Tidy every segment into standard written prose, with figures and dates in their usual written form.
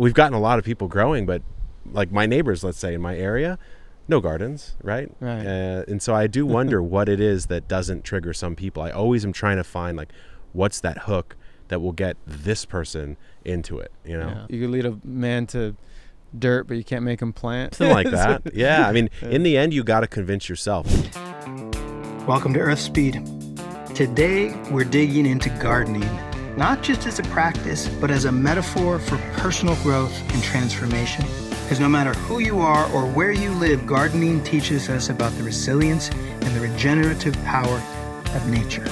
we've gotten a lot of people growing, but like my neighbors, let's say in my area, no gardens, right? Right. And so I do wonder what it is that doesn't trigger some people. I always am trying to find like, what's that hook that will get this person into it, you know? Yeah. You could lead a man to dirt, but you can't make him plant. Something like that. Yeah. I mean, in the end, you got to convince yourself. Welcome to Earth Speed. Today, we're digging into gardening, not just as a practice, but as a metaphor for personal growth and transformation. Because no matter who you are or where you live, gardening teaches us about the resilience and the regenerative power of nature.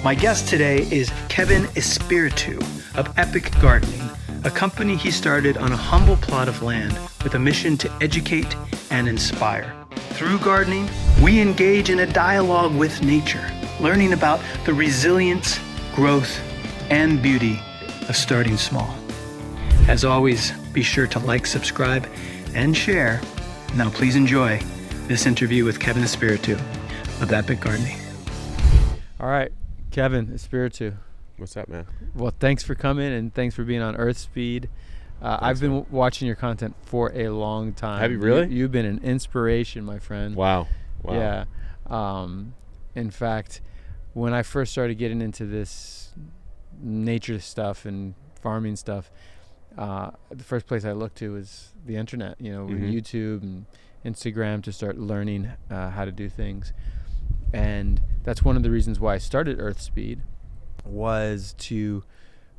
My guest today is Kevin Espíritu of Epic Gardening, a company he started on a humble plot of land with a mission to educate and inspire. Through gardening, we engage in a dialogue with nature, learning about the resilience, growth, and beauty of starting small. As always, be sure to like, subscribe, and share. Now please enjoy this interview with Kevin Espíritu of Epic Gardening. All right, Kevin Espíritu. What's up, man? Well, thanks for coming and thanks for being on Earth Speed. I've been watching your content for a long time. Have you really? You've been an inspiration, my friend. Wow. Yeah. In fact, when I first started getting into this nature stuff and farming stuff, the first place I looked to was the internet, YouTube and Instagram to start learning how to do things. And that's one of the reasons why I started Earth Speed, was to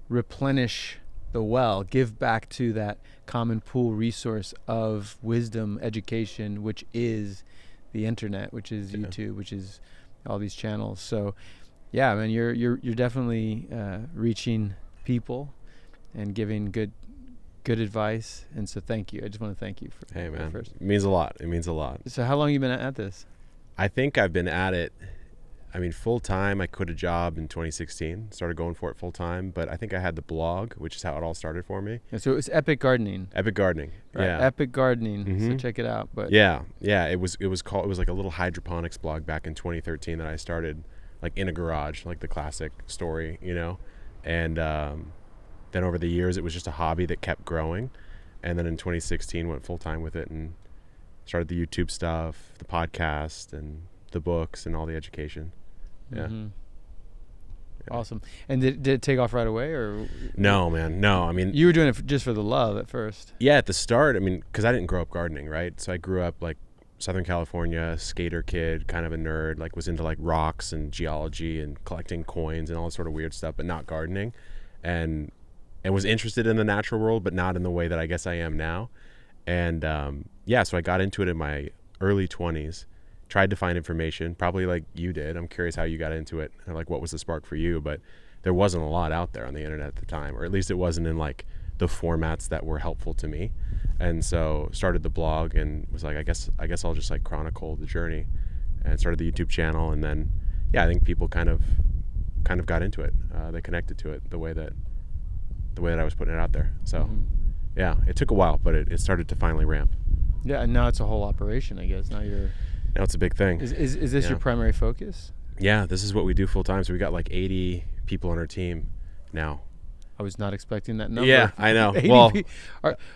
replenish the well, give back to that common pool resource of wisdom, education, which is the internet, which is YouTube, which is all these channels. So yeah, man, you're definitely reaching people and giving good advice, and so thank you. I just want to thank you for Hey, man, first. it means a lot. It means a lot. So how long have you been at this? I think I've been at it, full time. I quit a job in 2016, started going for it full time, but I think I had the blog, which is how it all started for me. Yeah, so it was Epic Gardening. Epic Gardening. Right? Yeah. Epic Gardening. So check it out. But yeah, it was like a little hydroponics blog back in 2013 that I started like in a garage, like the classic story, and then over the years it was just a hobby that kept growing, and then in 2016 went full time with it and started the YouTube stuff, the podcast, and the books, and all the education. Yeah. Yeah. Awesome. And did it take off right away, or? No, man. No, you were doing it just for the love at first. Yeah, at the start, because I didn't grow up gardening, right? So I grew up like Southern California, skater kid, kind of a nerd, like was into like rocks and geology and collecting coins and all that sort of weird stuff, but not gardening, and was interested in the natural world, but not in the way that I guess I am now. And so I got into it in my early 20s, tried to find information, probably like you did. I'm curious how you got into it, and like what was the spark for you, but there wasn't a lot out there on the internet at the time, or at least it wasn't in like the formats that were helpful to me. And so started the blog and was like, I guess I'll just like chronicle the journey, and started the YouTube channel. And then, I think people kind of got into it. They connected to it the way that I was putting it out there. So yeah, it took a while, but it started to finally ramp. Yeah. And now it's a whole operation, I guess. Now it's a big thing. Is this your primary focus? Yeah, this is what we do full time. So we got like 80 people on our team now. I was not expecting that number. Yeah, I know. 80 well,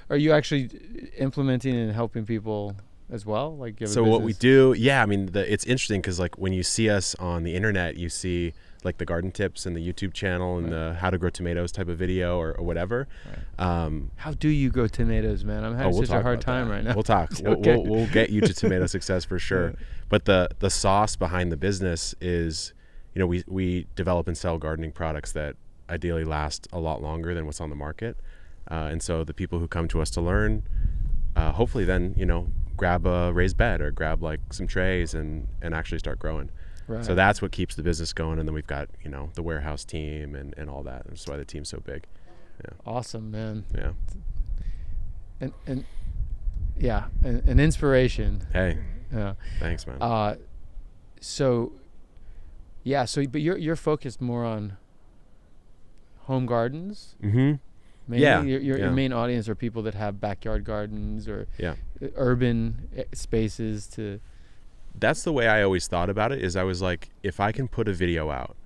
are you actually implementing and helping people as well? Like, you have a what we business? do, it's interesting because like when you see us on the internet, you see like the garden tips and the YouTube channel and the how to grow tomatoes type of video or whatever. Right. How do you grow tomatoes, man? I'm having such a hard time right now. We'll talk. Okay. We'll get you to tomato success for sure. Yeah. But the sauce behind the business is, we develop and sell gardening products that ideally last a lot longer than what's on the market. And so the people who come to us to learn, hopefully then, grab a raised bed or grab like some trays and actually start growing. Right. So that's what keeps the business going. And then we've got, the warehouse team and all that. That's why the team's so big. Yeah. Awesome, man. Yeah. And an inspiration. Hey. Yeah. Thanks, man. But you're focused more on home gardens. Mm-hmm. Mainly, your main audience are people that have backyard gardens or urban spaces to. That's the way I always thought about it. Is I was like, if I can put a video out,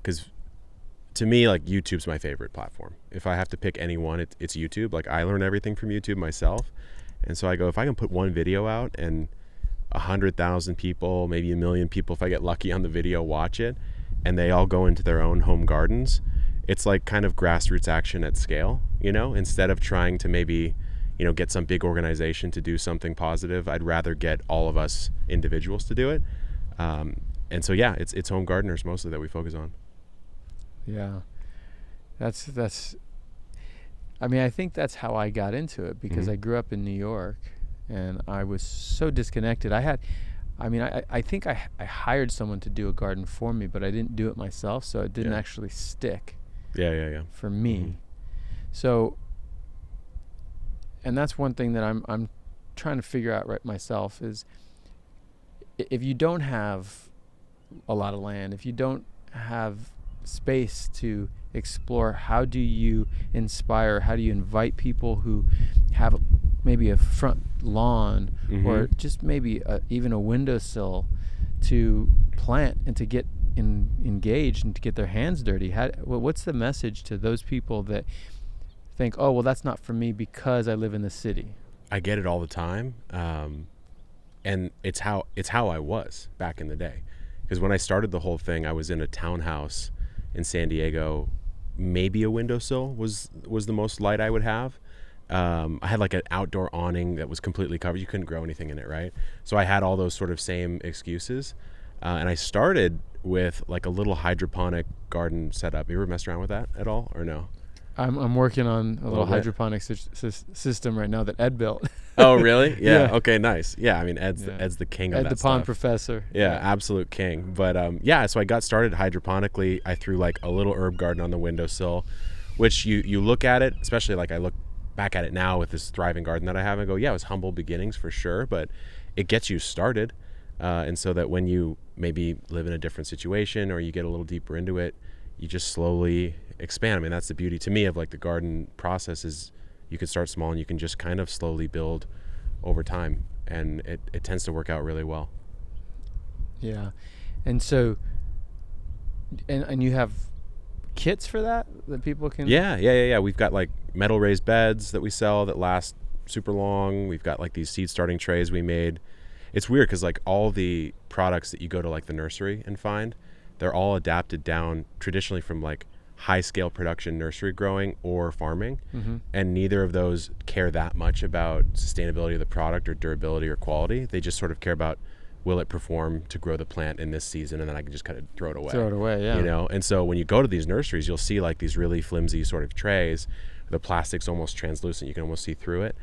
because to me, like, YouTube's my favorite platform. If I have to pick any one, it's YouTube. Like, I learn everything from YouTube myself. And so I go, if I can put one video out and 100,000 people, maybe 1 million people, if I get lucky on the video, watch it, and they all go into their own home gardens, it's like kind of grassroots action at scale, you know, instead of trying to maybe, you know, get some big organization to do something positive. I'd rather get all of us individuals to do it. And so, yeah, it's home gardeners mostly that we focus on. Yeah. That's I mean, I think that's how I got into it, because I grew up in New York and I was so disconnected. I think I hired someone to do a garden for me, but I didn't do it myself, so it didn't actually stick. Yeah. For me. So, and that's one thing that I'm trying to figure out right myself is, if you don't have a lot of land, if you don't have space to explore, how do you inspire, how do you invite people who have maybe a front lawn or just maybe even a windowsill to plant and to get engaged and to get their hands dirty? What's the message to those people that think, oh, well, that's not for me because I live in the city? I get it all the time. And it's how I was back in the day. Because when I started the whole thing, I was in a townhouse in San Diego. Maybe a windowsill was the most light I would have. I had like an outdoor awning that was completely covered. You couldn't grow anything in it, right? So I had all those sort of same excuses. And I started with like a little hydroponic garden setup. You ever messed around with that at all, or no? I'm working on a little hydroponic system right now that Ed built. Oh, really? Yeah. Okay, nice. Yeah, I mean, Ed's the king of that Ed, the pond professor. Yeah, absolute king. But so I got started hydroponically. I threw like a little herb garden on the windowsill, which you look at it, especially like I look back at it now with this thriving garden that I have, and go, yeah, it was humble beginnings for sure, but it gets you started. And so that when you maybe live in a different situation or you get a little deeper into it, you just slowly expand. I mean, that's the beauty to me of like the garden process, is you can start small and you can just kind of slowly build over time, and it tends to work out really well. Yeah. And so and you have kits for that people can... Yeah. We've got like metal raised beds that we sell that last super long. We've got like these seed starting trays we made. It's weird because like all the products that you go to like the nursery and find, they're all adapted down traditionally from like high scale production nursery growing or farming. And neither of those care that much about sustainability of the product or durability or quality. They just sort of care about, will it perform to grow the plant in this season, and then I can just kind of throw it away. Yeah. You know, and so when you go to these nurseries, you'll see like these really flimsy sort of trays. The plastic's almost translucent, you can almost see through it.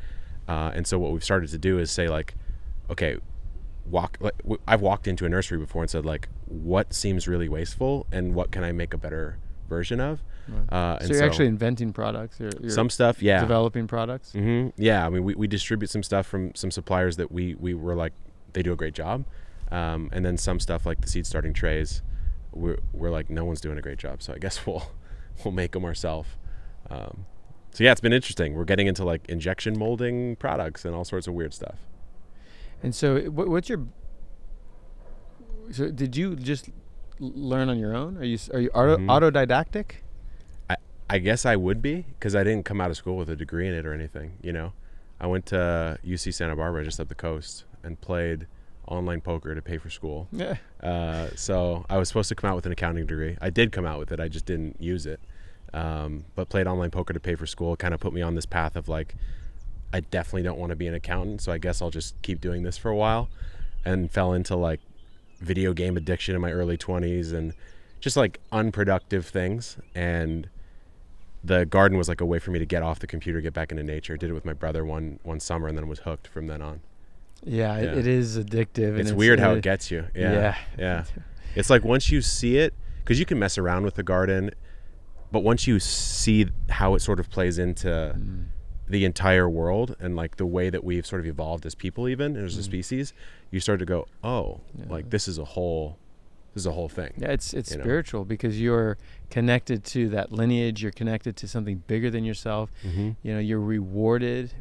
And so what we've started to do is say like, okay, I've walked into a nursery before and said like, what seems really wasteful and what can I make a better version of? Right. So you're actually inventing products. You're some stuff, yeah. Developing products. Yeah, I mean, we distribute some stuff from some suppliers that we were like, they do a great job. And then some stuff like the seed starting trays, we're like, no one's doing a great job, so I guess we'll make them ourselves. So yeah, it's been interesting. We're getting into like injection molding products and all sorts of weird stuff. And so what's your... So did you just learn on your own? Are you autodidactic? I guess I would be, because I didn't come out of school with a degree in it or anything, you know. I went to UC Santa Barbara, just up the coast, and played online poker to pay for school. Yeah. So I was supposed to come out with an accounting degree. I did come out with it. I just didn't use it. But played online poker to pay for school. Kind of put me on this path of like, I definitely don't want to be an accountant, so I guess I'll just keep doing this for a while. And fell into like video game addiction in my early 20s and just like unproductive things. And the garden was like a way for me to get off the computer, get back into nature. Did it with my brother one summer, and then was hooked from then on. Yeah. It is addictive. It's weird how it gets you. Yeah. It's like once you see it, because you can mess around with the garden, but once you see how it sort of plays into the entire world and like the way that we've sort of evolved as people, even as a species, you start to go, like this is a whole thing. Yeah, it's spiritual, because you're connected to that lineage. You're connected to something bigger than yourself. You know, you're rewarded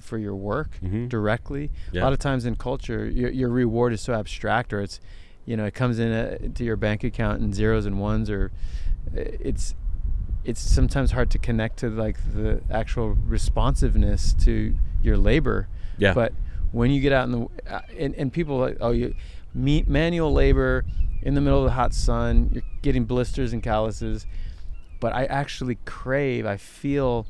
for your work directly. A lot of times in culture, your reward is so abstract, or it's, you know, it comes in to your bank account in zeros and ones, or it's it's sometimes hard to connect to like the actual responsiveness to your labor. Yeah. But when you get out in the and people are like, oh, you manual labor in the middle of the hot sun, you're getting blisters and calluses. But I actually I feel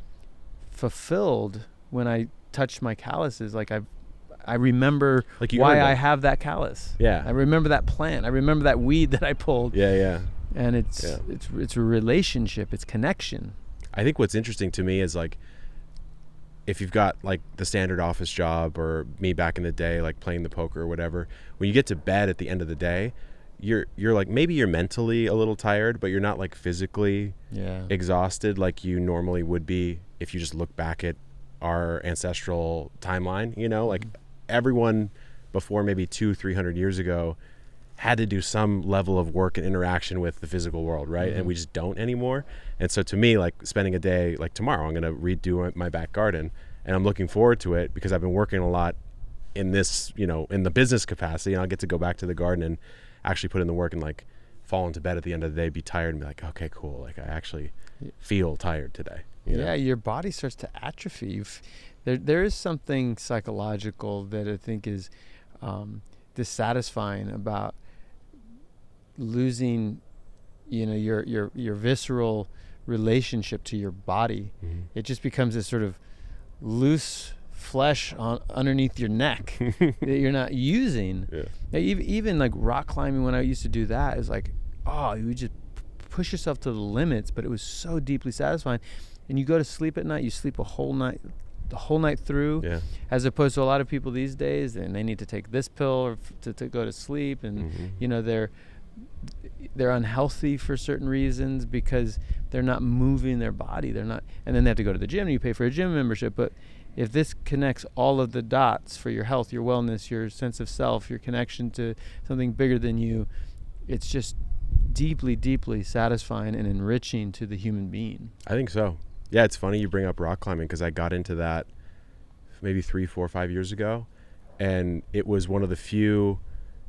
fulfilled when I touch my calluses. Like I remember like why I have that callus. Yeah. I remember that plant. I remember that weed that I pulled. Yeah. And it's a relationship. It's connection. I think what's interesting to me is like, if you've got like the standard office job, or me back in the day, like playing the poker or whatever, when you get to bed at the end of the day, you're like, maybe you're mentally a little tired, but you're not like physically exhausted like you normally would be if you just look back at our ancestral timeline. You know, like everyone before maybe 200-300 years ago had to do some level of work and interaction with the physical world, right? And we just don't anymore. And so to me, like spending a day, like tomorrow I'm going to redo my back garden, and I'm looking forward to it because I've been working a lot in this, you know, in the business capacity, and I'll get to go back to the garden and actually put in the work and like fall into bed at the end of the day, be tired, and be like, okay, cool. Like I actually feel tired today. You know? Your body starts to atrophy. There is something psychological that I think is dissatisfying about losing, you know, your visceral relationship to your body. It just becomes this sort of loose flesh underneath your neck that you're not using. Even like rock climbing, when I used to do that, is like, oh, you would just push yourself to the limits, but it was so deeply satisfying. And you go to sleep at night, you sleep the whole night through, as opposed to a lot of people these days, and they need to take this pill to go to sleep, and you know, they're unhealthy for certain reasons because they're not moving their body. They're not, and then they have to go to the gym, and you pay for a gym membership. But if this connects all of the dots for your health, your wellness, your sense of self, your connection to something bigger than you, it's just deeply, deeply satisfying and enriching to the human being. I think so. Yeah, it's funny you bring up rock climbing because I got into that maybe 3, 4, 5 years ago, and it was one of the few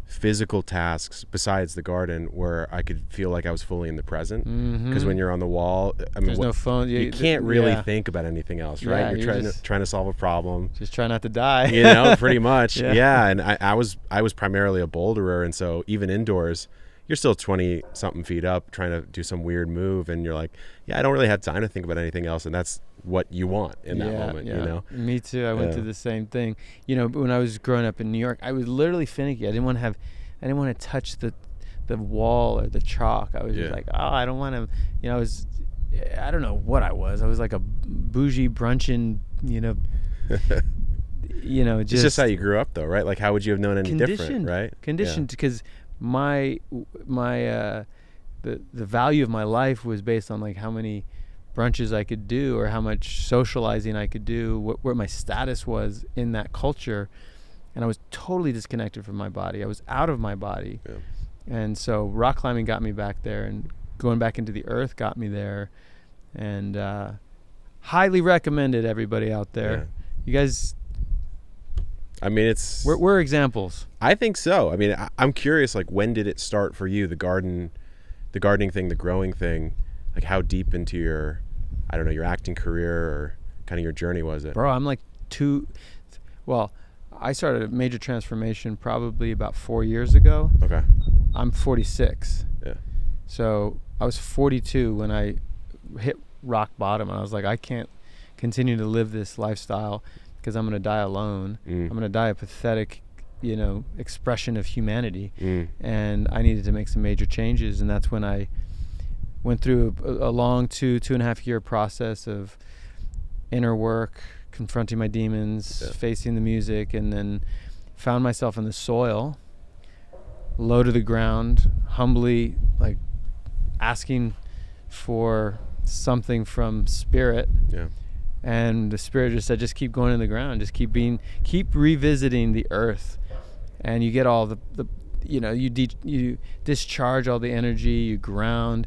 physical tasks besides the garden where I could feel like I was fully in the present. Because when you're on the wall, I mean, there's no phone. You can't really think about anything else, right? You're trying to solve a problem. Just try not to die. You know, pretty much. Yeah. And I was primarily a boulderer, and so even indoors, you're still 20 something feet up trying to do some weird move, and you're like, I don't really have time to think about anything else, and that's what you want in that moment. You know, me too. I went through the same thing. You know, when I was growing up in New York, I was literally finicky. I didn't want to touch the wall or the chalk. I was just like, I don't want to, you know, I don't know what I was. I was like a bougie brunching, you know, it's just how you grew up though, right? Like how would you have known any different, right? Conditioned, because the value of my life was based on like how many brunches I could do or how much socializing I could do, where my status was in that culture. And I was totally disconnected from my body. I was out of my body. And so rock climbing got me back there, and going back into the earth got me there. And highly recommended, everybody out there. You guys, I mean, we're examples. I think so. I mean, I'm curious, like, when did it start for you, the gardening thing, the growing thing? Like, how deep into your acting career or kind of your journey was it? Bro, I'm like I started a major transformation probably about 4 years ago. Okay. I'm 46. Yeah. So I was 42 when I hit rock bottom, and I was like, I can't continue to live this lifestyle because I'm going to die alone. I'm going to die a pathetic, you know, expression of humanity. And I needed to make some major changes. And that's when I went through a long 2.5 year process of inner work, confronting my demons, facing the music, and then found myself in the soil, low to the ground, humbly, like asking for something from spirit. And the spirit just said, just keep going in the ground, just keep revisiting the earth, and you get all the you know, you discharge all the energy, you ground,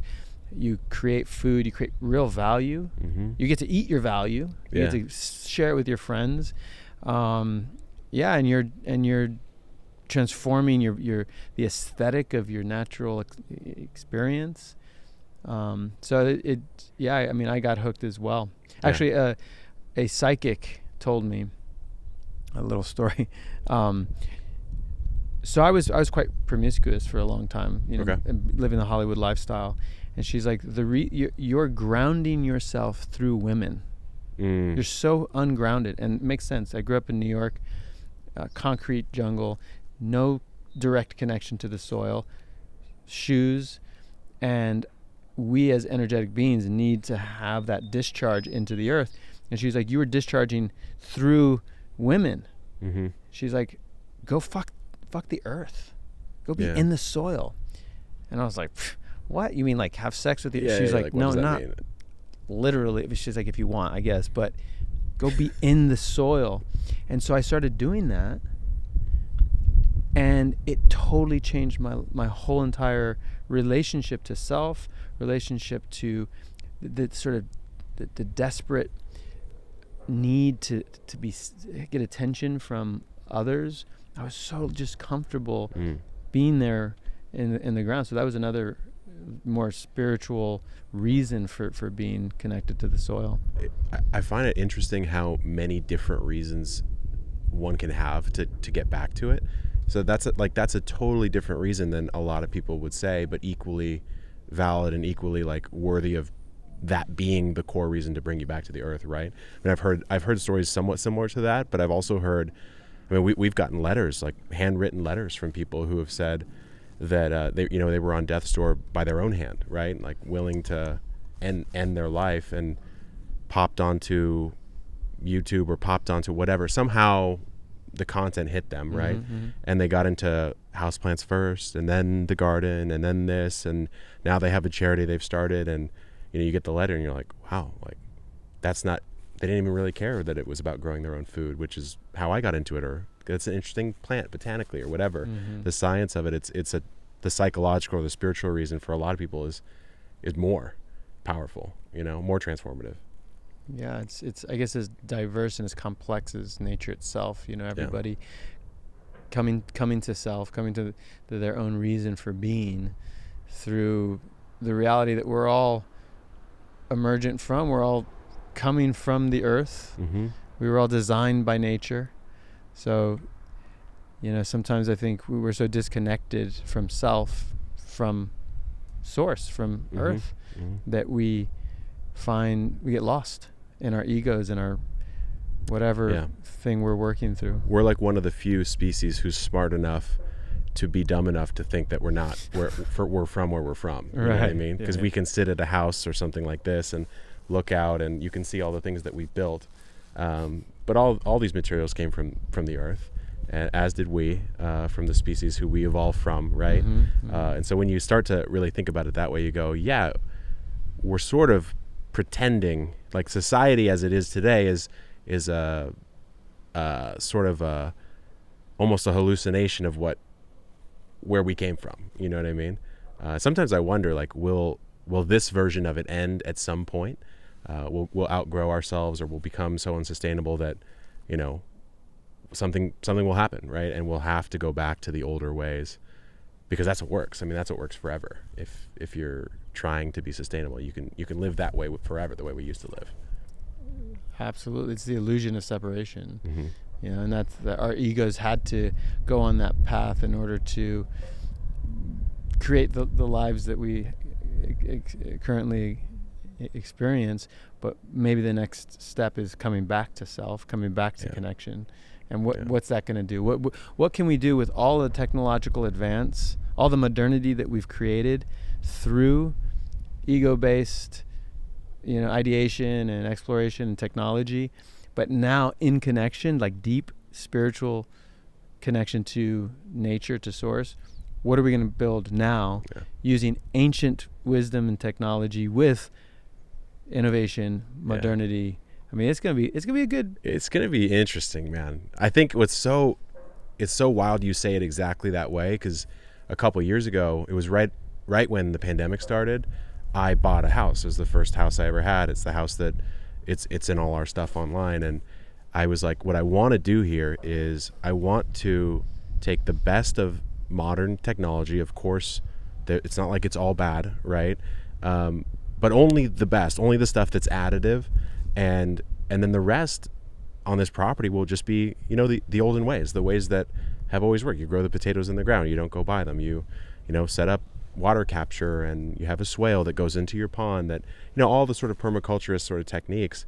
you create food, you create real value. You get to eat your value. You get to share it with your friends. And you're transforming the aesthetic of your natural experience. So yeah, I mean, I got hooked as well. Yeah. Actually, a psychic told me a little story. So I was quite promiscuous for a long time, Okay. and living the Hollywood lifestyle. And she's like, you're grounding yourself through women. You're so ungrounded, and it makes sense. I grew up in New York, concrete jungle, no direct connection to the soil, shoes, and we as energetic beings need to have that discharge into the earth. And she's like, you were discharging through women. Mm-hmm. She's like, go fuck the earth, go be Yeah. in the soil. And I was like, what, you mean like have sex with you? Yeah, She's yeah, like, what no, does that not mean? literally. She's like, if you want, I guess, but go be in the soil. And so I started doing that, and it totally changed my whole entire relationship to self, relationship to the sort of the desperate need to get attention from others. I was so just comfortable being there in the ground. So that was another more spiritual reason for being connected to the soil. I find it interesting how many different reasons one can have to get back to it. So that's a totally different reason than a lot of people would say, but equally valid and equally like worthy of that being the core reason to bring you back to the earth, right? I mean, I've heard stories somewhat similar to that, but I've also heard, I mean, we've gotten letters, like handwritten letters from people who have said that they were on death's door by their own hand, right? Like willing to end their life, and popped onto YouTube or popped onto whatever. Somehow the content hit them, right? Mm-hmm. And they got into houseplants first, and then the garden, and then this, and now they have a charity they've started, and you get the letter and you're like, wow, like that's not, they didn't even really care that it was about growing their own food, which is how I got into it, or it's an interesting plant botanically or whatever. Mm-hmm. The science of it, the psychological or the spiritual reason for a lot of people is more powerful, more transformative. Yeah, it's I guess as diverse and as complex as nature itself. Everybody coming to self, coming to their own reason for being through the reality that we're all emergent from. We're all coming from the earth. Mm-hmm. We were all designed by nature. So, sometimes I think we were so disconnected from self, from source, from earth, that we get lost in our egos and our whatever thing we're working through. We're like one of the few species who's smart enough to be dumb enough to think that we're from where we're from. You know what I mean? Because we can sit at a house or something like this and look out, and you can see all the things that we built. But all these materials came from the earth, as did we, from the species who we evolved from, right? Mm-hmm. And so when you start to really think about it that way, you go, yeah, we're sort of pretending, like society as it is today is a sort of almost a hallucination of where we came from. You know what I mean? Sometimes I wonder, like, will this version of it end at some point? We'll outgrow ourselves, or we'll become so unsustainable that, something will happen, right? And we'll have to go back to the older ways, because that's what works. I mean, that's what works forever. If you're trying to be sustainable, you can live that way forever, the way we used to live. Absolutely. It's the illusion of separation. Mm-hmm. And that's that our egos had to go on that path in order to create the lives that we currently experience. But maybe the next step is coming back to self, coming back to connection. And what's that going to do? What can we do with all the technological advance, all the modernity that we've created through ego-based, ideation and exploration and technology, but now in connection, like deep spiritual connection to nature, to source? What are we going to build now using ancient wisdom and technology with innovation, modernity? I mean, it's gonna be a good. It's gonna be interesting, man. I think it's so wild you say it exactly that way, because a couple years ago, it was right when the pandemic started, I bought a house. It was the first house I ever had. It's the house that it's in all our stuff online, and I was like, what I want to do here is I want to take the best of modern technology. Of course, it's not like it's all bad, right? but only the best, only the stuff that's additive, and then the rest on this property will just be, you know, the olden ways, the ways that have always worked. You grow the potatoes in the ground, you don't go buy them. You know, set up water capture, and you have a swale that goes into your pond, that, you know, all the sort of permaculturist sort of techniques.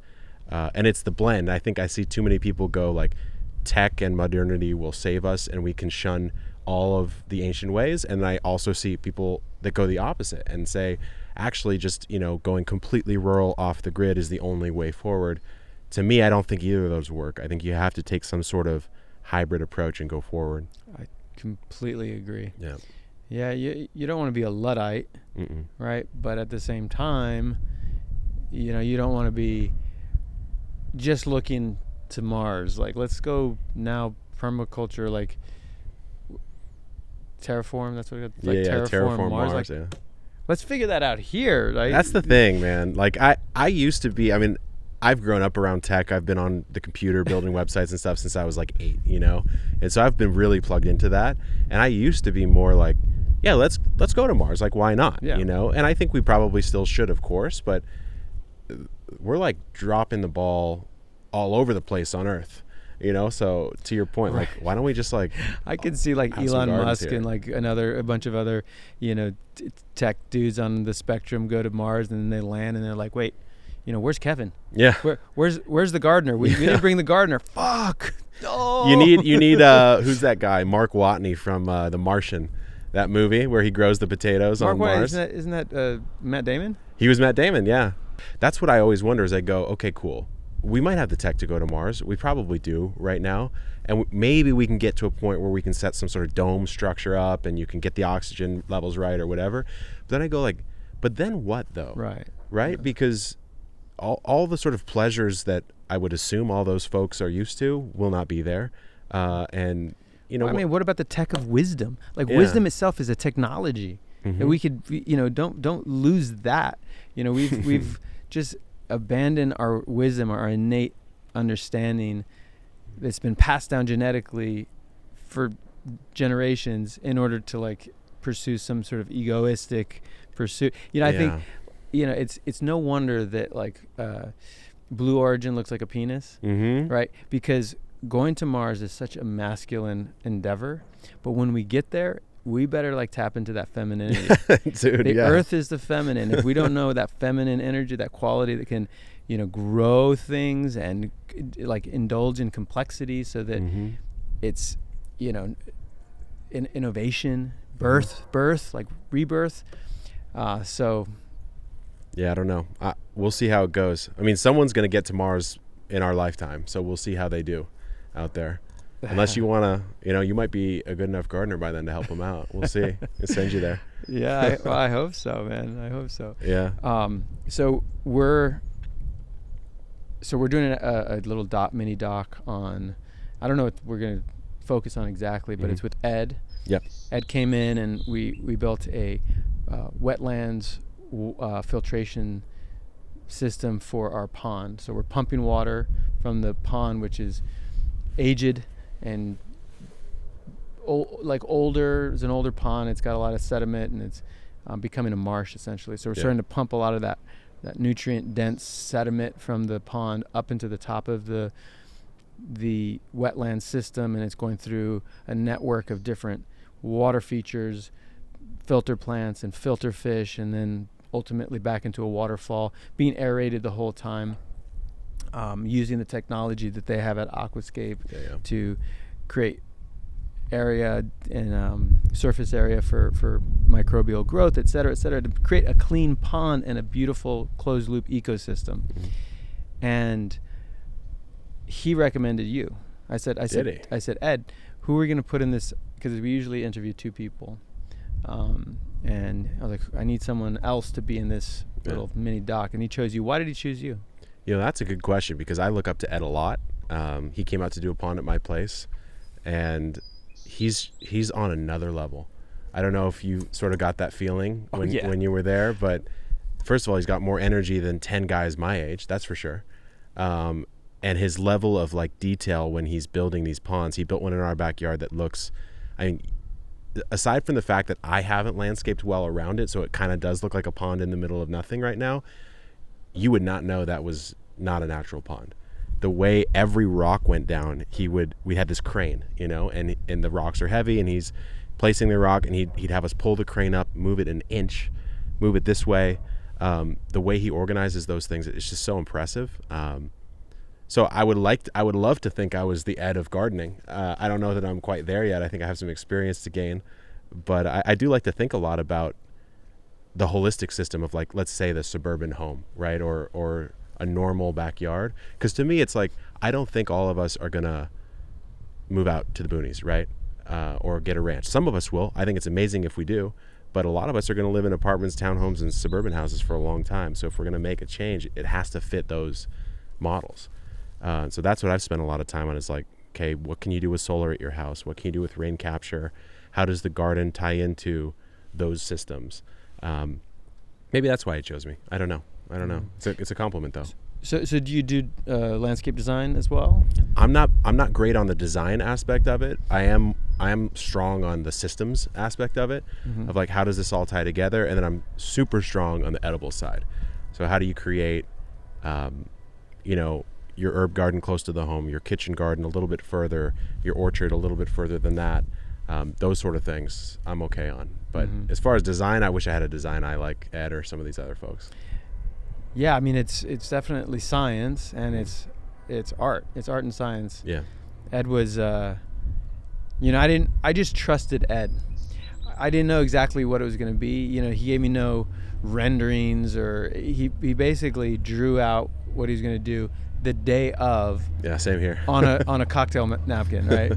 And it's the blend. I think I see too many people go like, tech and modernity will save us and we can shun all of the ancient ways. And I also see people that go the opposite and say, actually, just, you know, going completely rural off the grid is the only way forward. To me, I don't think either of those work. I think you have to take some sort of hybrid approach and go forward. I completely agree. Yeah. Yeah, you don't want to be a Luddite, right? But at the same time, you know, you don't want to be just looking to Mars. Like, let's go now permaculture, like terraform. That's what it's like. Terraform Mars. Like, yeah. Let's figure that out here. Like, That's the thing, man. Like I used to be. I mean, I've grown up around tech. I've been on the computer building websites and stuff since I was like 8. You know, and so I've been really plugged into that. And I used to be more like, yeah, let's go to Mars. Like, why not? Yeah. You know, and I think we probably still should, of course, but we're like dropping the ball all over the place on Earth, you know. So to your point, like, why don't we just like, I could see like Elon Musk and like a bunch of other, you know, tech dudes on the spectrum go to Mars, and then they land and they're like, wait, you know, where's Kevin? Yeah. Where's the gardener? We didn't bring the gardener. Fuck. No. You need who's that guy? Mark Watney from The Martian, that movie where he grows the potatoes on Mars. Isn't that Matt Damon? He was Matt Damon. Yeah. That's what I always wonder is I go, okay, cool. We might have the tech to go to Mars. We probably do right now. And maybe we can get to a point where we can set some sort of dome structure up and you can get the oxygen levels right or whatever. But then I go like, but then what though? Right. Right? Yeah. Because all the sort of pleasures that I would assume all those folks are used to will not be there. And, you know. I mean, what about the tech of wisdom? Like, wisdom itself is a technology. And we could, you know, don't lose that. You know, we've just abandoned our wisdom, our innate understanding that's been passed down genetically for generations in order to like pursue some sort of egoistic pursuit. You know, I think, you know, it's no wonder that like Blue Origin looks like a penis, right? Because going to Mars is such a masculine endeavor, but when we get there, we better like tap into that femininity. Dude, the Earth is the feminine. If we don't know that feminine energy, that quality that can, you know, grow things and like indulge in complexity so that it's, you know, innovation, birth, like rebirth. So. Yeah, I don't know. We'll see how it goes. I mean, someone's going to get to Mars in our lifetime, so we'll see how they do out there. Unless you want to, you know, you might be a good enough gardener by then to help them out. We'll see. We'll send you there. Yeah, I hope so, man. I hope so. Yeah. So we're doing a little mini doc on, I don't know what we're going to focus on exactly, but it's with Ed. Yep. Ed came in and we built a wetlands filtration system for our pond. So we're pumping water from the pond, which is aged and older. It's an older pond. It's got a lot of sediment and it's becoming a marsh essentially. So we're starting to pump a lot of that nutrient dense sediment from the pond up into the top of the wetland system, and it's going through a network of different water features, filter plants and filter fish, and then ultimately back into a waterfall, being aerated the whole time. Using the technology that they have at Aquascape to create area and surface area for microbial growth, et cetera, to create a clean pond and a beautiful closed loop ecosystem. And he recommended you. I said, Ed, who are we going to put in this? Because we usually interview 2 people. And I was like, I need someone else to be in this little mini doc. And he chose you. Why did he choose you? You know, that's a good question because I look up to Ed a lot. He came out to do a pond at my place, and he's on another level. I don't know if you sort of got that feeling when you were there, but first of all, he's got more energy than 10 guys my age, that's for sure. And his level of like detail when he's building these ponds, he built one in our backyard that looks, I mean, aside from the fact that I haven't landscaped well around it, so it kind of does look like a pond in the middle of nothing right now, you would not know that was not a natural pond. The way every rock went down, we had this crane, you know, and the rocks are heavy, and he's placing the rock, and he'd have us pull the crane up, move it an inch, move it this way. The way he organizes those things, it's just so impressive. So I would love to think I was the Ed of gardening. I don't know that I'm quite there yet. I think I have some experience to gain, but I do like to think a lot about the holistic system of, like, let's say the suburban home, right? Or a normal backyard. Because to me, it's like, I don't think all of us are gonna move out to the boonies, right? Or get a ranch. Some of us will. I think it's amazing if we do. But a lot of us are going to live in apartments, townhomes, and suburban houses for a long time. So if we're going to make a change, it has to fit those models. So that's what I've spent a lot of time on, is like, okay, what can you do with solar at your house? What can you do with rain capture? How does the garden tie into those systems? Maybe that's why it chose me. I don't know. It's a compliment, though. So do you do landscape design as well? I'm not great on the design aspect of it. I am strong on the systems aspect of it, of like, how does this all tie together? And then I'm super strong on the edible side. So how do you create, your herb garden close to the home, your kitchen garden a little bit further, your orchard a little bit further than that? Those sort of things I'm okay on. But as far as design, I wish I had a design eye like Ed or some of these other folks. Yeah, I mean, it's definitely science, and it's art. It's art and science. Yeah. Ed was, I just trusted Ed. I didn't know exactly what it was going to be. You know, he gave me no renderings, or he basically drew out what he was going to do the day of. Yeah, same here. on a cocktail napkin, right?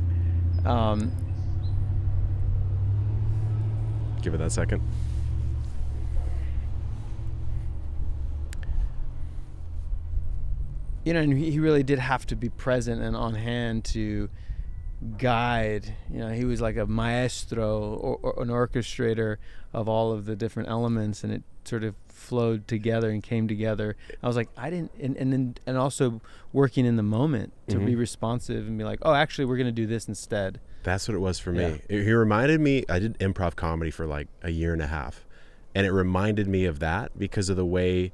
Give it that second. You know, and he really did have to be present and on hand to guide. You know, he was like a maestro or an orchestrator of all of the different elements, and it sort of flowed together and came together. I was like, and also working in the moment to be responsive and be like, oh, actually, we're going to do this instead. That's what it was for me. He reminded me, I did improv comedy for like a year and a half, and it reminded me of that because of the way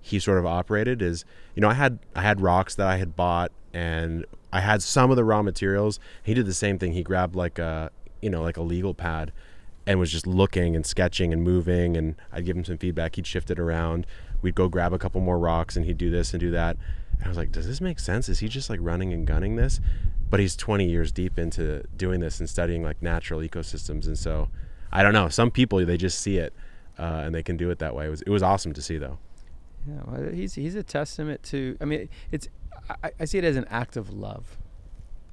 he sort of operated. Is, you know, I had rocks that I had bought, and I had some of the raw materials. He did the same thing. He grabbed like a legal pad and was just looking and sketching and moving, and I'd give him some feedback. He'd shift it around. We'd go grab a couple more rocks, and he'd do this and do that. And I was like, does this make sense? Is he just like running and gunning this? But he's 20 years deep into doing this and studying like natural ecosystems. And so I don't know, some people, they just see it and they can do it that way. It was awesome to see, though. Yeah, well, he's a testament to. I mean, I see it as an act of love.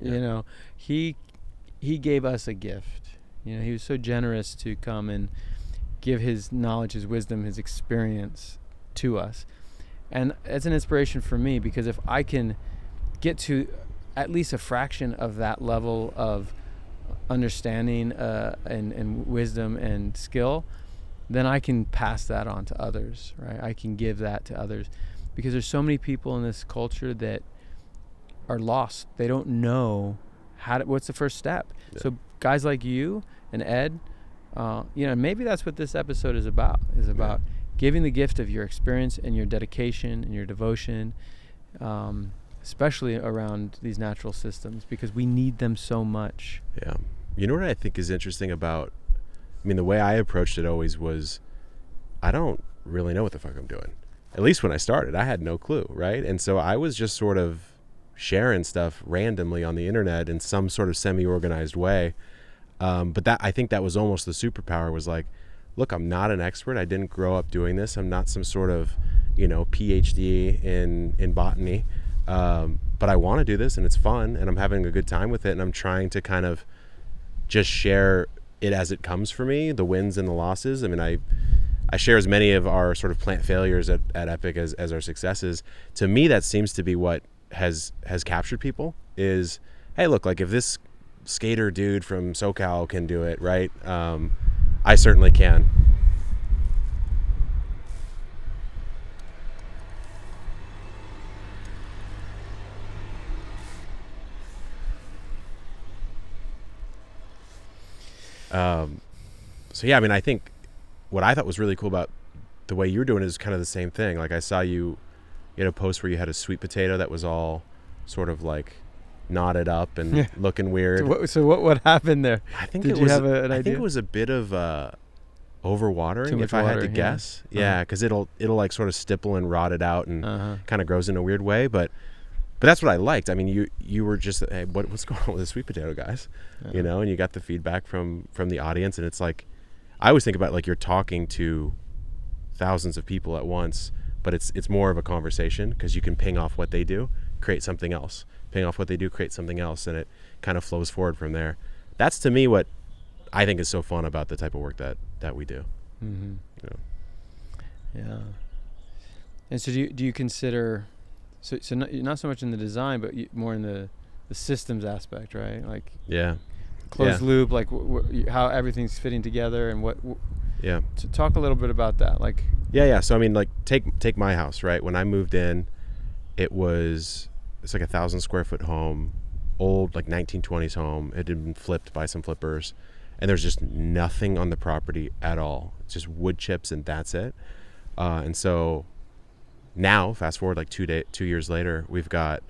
Yeah. You know, he gave us a gift. You know, he was so generous to come and give his knowledge, his wisdom, his experience to us, and it's an inspiration for me, because if I can get to at least a fraction of that level of understanding and wisdom and skill, then I can pass that on to others, right? I can give that to others, because there's so many people in this culture that are lost. They don't know what's the first step. Yeah. So guys like you and Ed, maybe that's what this episode is about, giving the gift of your experience and your dedication and your devotion, especially around these natural systems, because we need them so much. Yeah. You know what I think is interesting about, the way I approached it always was, I don't really know what the fuck I'm doing. At least when I started, I had no clue, right? And so I was just sort of sharing stuff randomly on the internet in some sort of semi-organized way. But I think that was almost the superpower, was like, look, I'm not an expert. I didn't grow up doing this. I'm not some sort of, PhD in botany. But I want to do this, and it's fun, and I'm having a good time with it. And I'm trying to kind of just share it as it comes for me, the wins and the losses. I share as many of our sort of plant failures at Epic as our successes. To me, that seems to be what has captured people, is, hey, look, like, if this skater dude from SoCal can do it, right? I certainly can. So yeah, I mean, I think what I thought was really cool about the way you were doing it is kind of the same thing. Like I saw you had a post where you had a sweet potato that was all sort of like knotted up and looking weird. So what happened there? I think Did it you was. have an I idea? think it was a bit of overwatering. Too much if I had water, to yeah. guess, yeah, because it'll like sort of stipple and rot it out and kind of grows in a weird way. But that's what I liked. I mean, you were just, hey, what's going on with the sweet potato, guys? You know, and you got the feedback from the audience, and it's like, I always think about like you're talking to thousands of people at once, but it's more of a conversation because you can ping off what they do, create something else. Ping off what they do, create something else, and it kind of flows forward from there. That's to me what I think is so fun about the type of work that we do. Mm-hmm. You know? Yeah. And so do you consider, so not so much in the design, but more in the systems aspect, right? Like closed loop, like how everything's fitting together and what. Yeah. So talk a little bit about that, like. Yeah. So I mean, like take my house, right? When I moved in, it's like 1,000 square foot home, old like 1920s home. It had been flipped by some flippers, and there's just nothing on the property at all. It's just wood chips and that's it. And so now, fast forward like 2 years later, we've got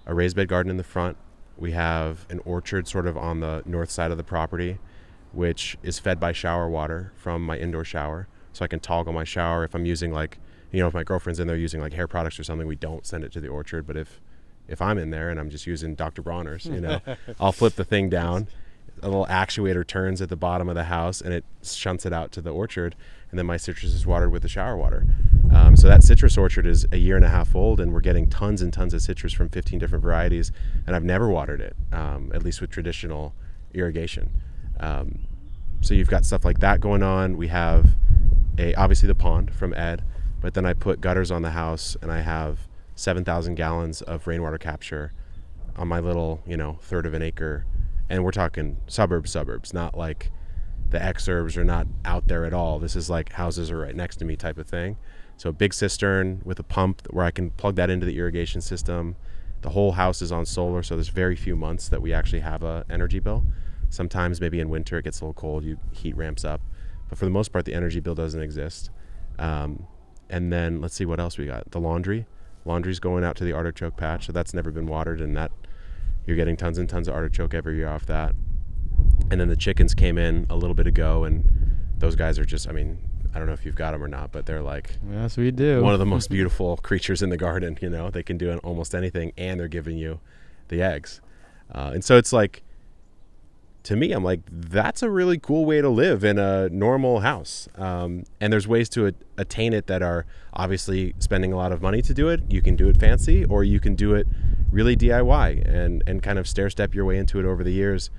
a raised bed garden in the front. We have an orchard sort of on the north side of the property, which is fed by shower water from my indoor shower. So I can toggle my shower if I'm using like, you know, if my girlfriend's in there using like hair products or something, we don't send it to the orchard. But if I'm in there and I'm just using Dr. Bronner's, you know, I'll flip the thing down. A little actuator turns at the bottom of the house and it shunts it out to the orchard. And then my citrus is watered with the shower water. So that citrus orchard is 1.5 years old, and we're getting tons and tons of citrus from 15 different varieties. And I've never watered it, at least with traditional irrigation. So you've got stuff like that going on. We have obviously the pond from Ed, but then I put gutters on the house, and I have 7,000 gallons of rainwater capture on my little, third of an acre. And we're talking suburbs, not like the exurbs are not out there at all. This is like houses are right next to me type of thing. So a big cistern with a pump where I can plug that into the irrigation system. The whole house is on solar, so there's very few months that we actually have a energy bill. Sometimes maybe in winter it gets a little cold, heat ramps up. But for the most part, the energy bill doesn't exist. And then let's see what else we got. The laundry's going out to the artichoke patch, so that's never been watered, and that you're getting tons and tons of artichoke every year off that. And then the chickens came in a little bit ago, and those guys are just, I don't know if you've got them or not, but they're like, yes, we do. One of the most beautiful creatures in the garden. They can do almost anything, and they're giving you the eggs. And so it's like, to me, I'm like, that's a really cool way to live in a normal house. And there's ways to attain it that are obviously spending a lot of money to do it. You can do it fancy, or you can do it really DIY and kind of stair step your way into it over the years.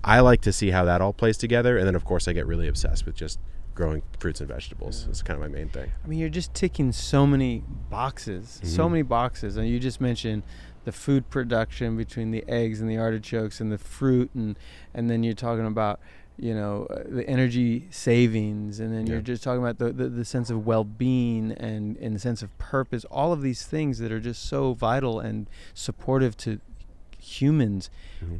I like to see how that all plays together. And then, of course, I get really obsessed with just growing fruits and vegetables. It's kind of my main thing. You're just ticking so many boxes, And you just mentioned the food production between the eggs and the artichokes and the fruit. And then you're talking about, the energy savings. And then you're just talking about the sense of well-being and the sense of purpose. All of these things that are just so vital and supportive to humans.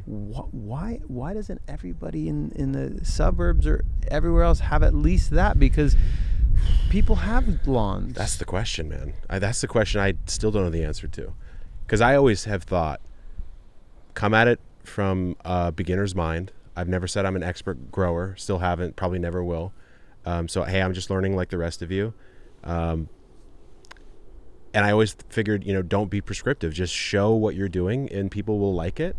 Why doesn't everybody in the suburbs or everywhere else have at least that? Because people have lawns. That's the question, man. That's the question I still don't know the answer to. Because I always have thought, come at it from a beginner's mind. I've never said I'm an expert grower. Still haven't. Probably never will. So, hey, I'm just learning like the rest of you. And I always figured, don't be prescriptive. Just show what you're doing, and people will like it.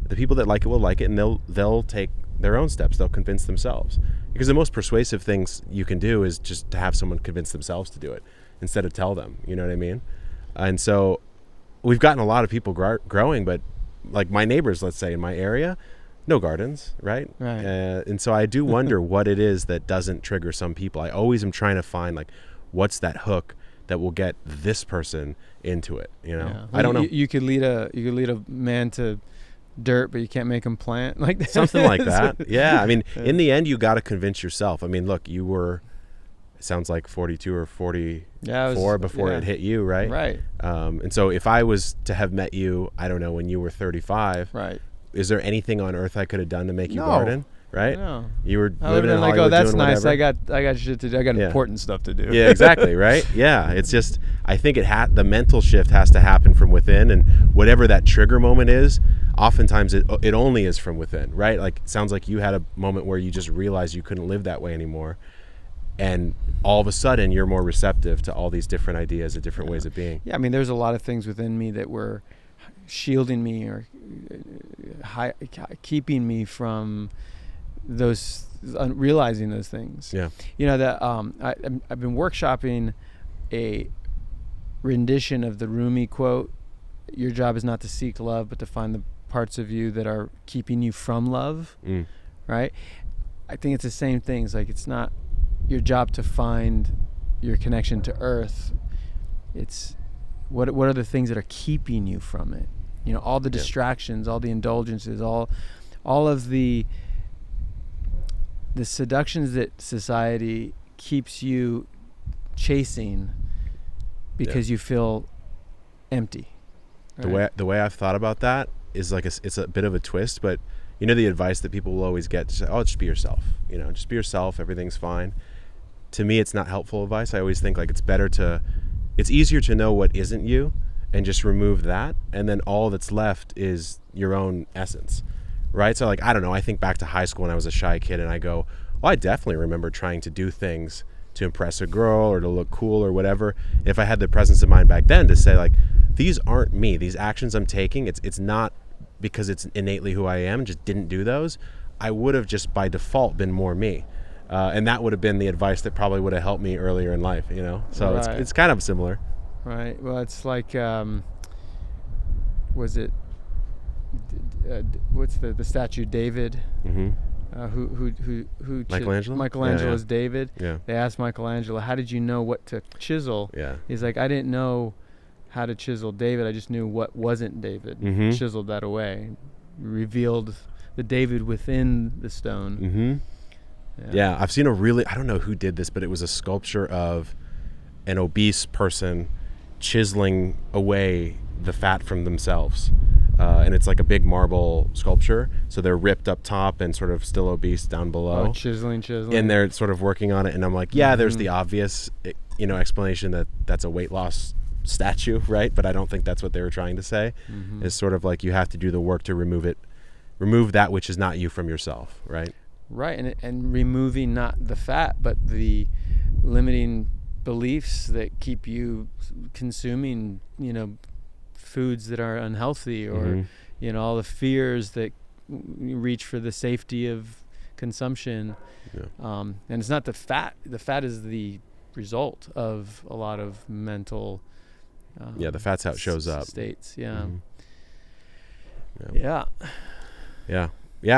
The people that like it will like it, and they'll take their own steps. They'll convince themselves. Because the most persuasive things you can do is just to have someone convince themselves to do it instead of tell them. You know what I mean? And so we've gotten a lot of people growing, but like my neighbors, let's say in my area, no gardens, right? Right. And so I do wonder what it is that doesn't trigger some people. I always am trying to find like, what's that hook that will get this person into it? Yeah. I don't know. You could lead a man to dirt, but you can't make him plant like that. Something like that. Yeah. In the end, you got to convince yourself. Look, you were, it sounds like 42 or 44 before it hit you, right? Right. And so if I was to have met you, I don't know, when you were 35, right? Is there anything on earth I could have done to make you garden? right? No. You were I living in like, Hollywood, oh, that's doing nice. whatever. I got shit to do. I got important stuff to do. Yeah, exactly, right? Yeah, it's just, I think the mental shift has to happen from within, and whatever that trigger moment is, oftentimes it only is from within, right? Like, it sounds like you had a moment where you just realized you couldn't live that way anymore, and all of a sudden you're more receptive to all these different ideas and different ways of being. Yeah, I mean, there's a lot of things within me that were shielding me or keeping me from those, realizing those things. Yeah. You know, that I've been workshopping a rendition of the Rumi quote, "Your job is not to seek love, but to find the parts of you that are keeping you from love." Right? I think it's the same thing. It's like, it's not your job to find your connection to earth. It's what are the things that are keeping you from it? You know, all the distractions, all the indulgences, all of the seductions that society keeps you chasing because you feel empty. Right? The way I've thought about that is like it's a bit of a twist, but you know, the advice that people will always get to say, "Oh, just be yourself. You know, just be yourself. Everything's fine." To me, it's not helpful advice. I always think like it's easier to know what isn't you and just remove that, and then all that's left is your own essence, right? So like, I don't know, I think back to high school when I was a shy kid, and I go, well, I definitely remember trying to do things to impress a girl or to look cool or whatever. If I had the presence of mind back then to say like, these aren't me, these actions I'm taking, it's not because it's innately who I am, just didn't do those, I would have just by default been more me. And that would have been the advice that probably would have helped me earlier in life, you know? So Right. it's kind of similar. Right. Well, it's like, was it, what's the statue, David? Mm-hmm. Who Michelangelo? Michelangelo's Yeah. David. Yeah. They asked Michelangelo, how did you know what to chisel? Yeah. He's like, I didn't know how to chisel David. I just knew what wasn't David. Mm-hmm. Chiseled that away. Revealed the David within the stone. Mm-hmm. Yeah. I've seen I don't know who did this, but it was a sculpture of an obese person chiseling away the fat from themselves. And it's like a big marble sculpture. So they're ripped up top and sort of still obese down below. Oh, chiseling. And they're sort of working on it. And I'm like, yeah, there's the obvious, explanation that that's a weight loss statue, right? But I don't think that's what they were trying to say. It's sort of like you have to do the work to remove that which is not you from yourself, right? Right, and removing not the fat, but the limiting beliefs that keep you consuming, foods that are unhealthy, or all the fears that reach for the safety of consumption. And it's not the fat. The fat is the result of a lot of mental. The fat's how it shows up. States, Yeah.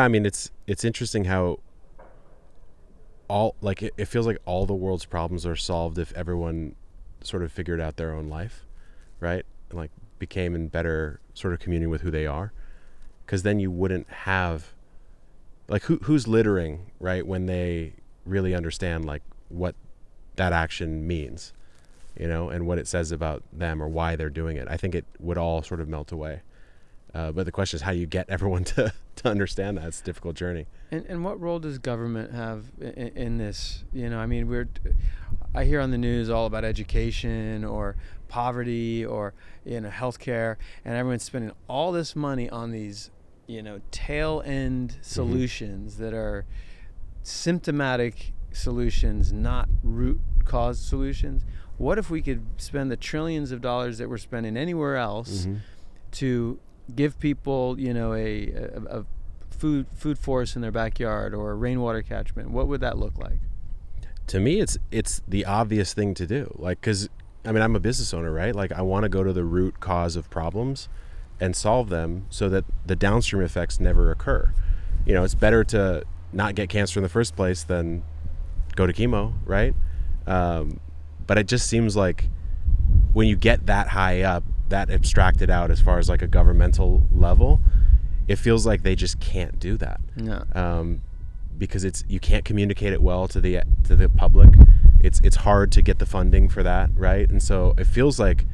I mean, it's interesting how it feels like all the world's problems are solved if everyone sort of figured out their own life, right? And like became in better sort of communion with who they are, because then you wouldn't have like who's littering, right? When they really understand like what that action means, and what it says about them or why they're doing it. I think it would all sort of melt away. But the question is how you get everyone to understand that. It's a difficult journey. And what role does government have in this? I mean, I hear on the news all about education or poverty or healthcare, and everyone's spending all this money on these tail end solutions that are symptomatic solutions, not root cause solutions. What if we could spend the trillions of dollars that we're spending anywhere else to give people, a food forest in their backyard or a rainwater catchment? What would that look like? To me, it's the obvious thing to do. Like, because I mean, I'm a business owner, right? Like, I want to go to the root cause of problems and solve them so that the downstream effects never occur. It's better to not get cancer in the first place than go to chemo, right? But it just seems like when you get that high up, that abstracted out as far as like a governmental level, it feels like they just can't do that. No. Because you can't communicate it well to the public. It's hard to get the funding for that, right? And so it feels like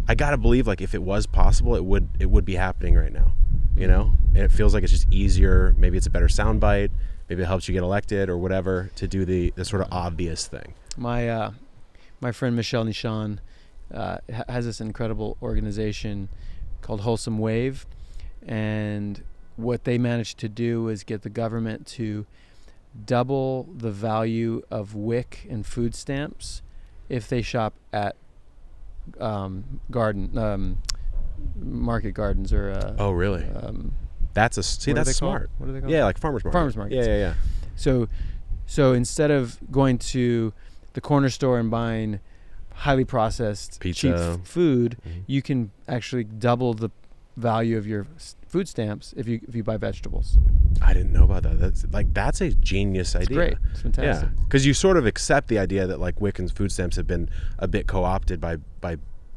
I gotta believe like if it was possible, it would be happening right now, And it feels like it's just easier. Maybe it's a better soundbite. maybe it helps you get elected or whatever, to do the sort of obvious thing. My friend Michelle Nishan has this incredible organization called Wholesome Wave, and what they managed to do is get the government to double the value of Wick and food stamps if they shop at market gardens or Oh, really? That's that's smart. What are they called? Yeah, like farmers market. Farmers markets. Yeah. So instead of going to the corner store and buying highly processed Pizza. cheap food, Mm-hmm. you can actually double the value of your food stamps if you buy vegetables. I didn't know about that. That's a genius idea. It's great. It's fantastic. Yeah, because you sort of accept the idea that like Wick and food stamps have been a bit co-opted by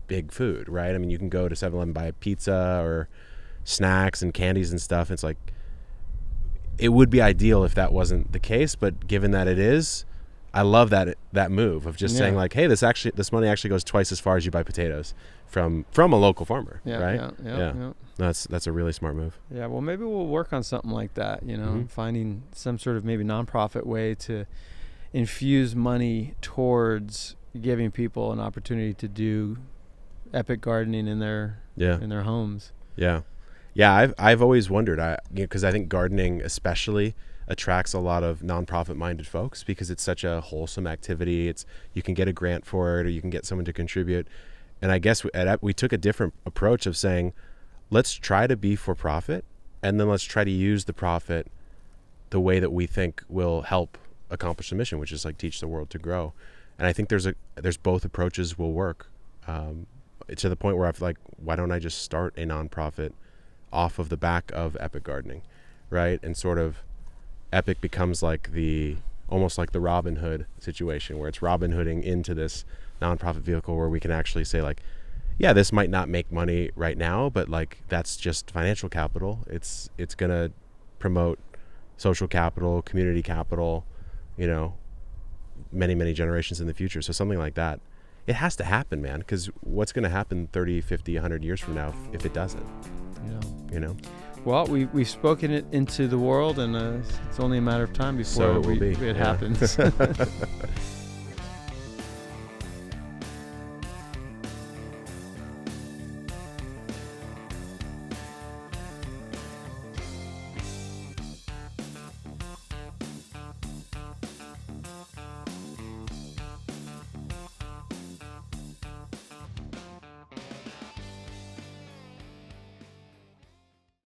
big food, right? I mean, you can go to 7-Eleven, buy a pizza or snacks and candies and stuff. It's like, it would be ideal if that wasn't the case, but given that it is, I love that move of just saying like, hey, this money actually goes twice as far as you buy potatoes from a local farmer, right? Yeah. That's a really smart move. Yeah, well, maybe we'll work on something like that, finding some sort of maybe nonprofit way to infuse money towards giving people an opportunity to do epic gardening in their homes. Yeah. I've always wondered, because I think gardening especially attracts a lot of nonprofit-minded folks because it's such a wholesome activity. You can get a grant for it, or you can get someone to contribute. And I guess we took a different approach of saying, let's try to be for profit, and then let's try to use the profit the way that we think will help accomplish the mission, which is like teach the world to grow. And I think there's both approaches will work. To the point where I feel like, why don't I just start a nonprofit off of the back of Epic Gardening, right? And sort of Epic becomes like almost like the Robin Hood situation, where it's Robin Hooding into this nonprofit vehicle where we can actually say like, yeah, this might not make money right now, but like that's just financial capital. It's gonna promote social capital, community capital, many, many generations in the future. So something like that. It has to happen, man, because what's going to happen 30, 50, 100 years from now if it doesn't? Well, we've spoken it into the world, and it's only a matter of time before it it happens.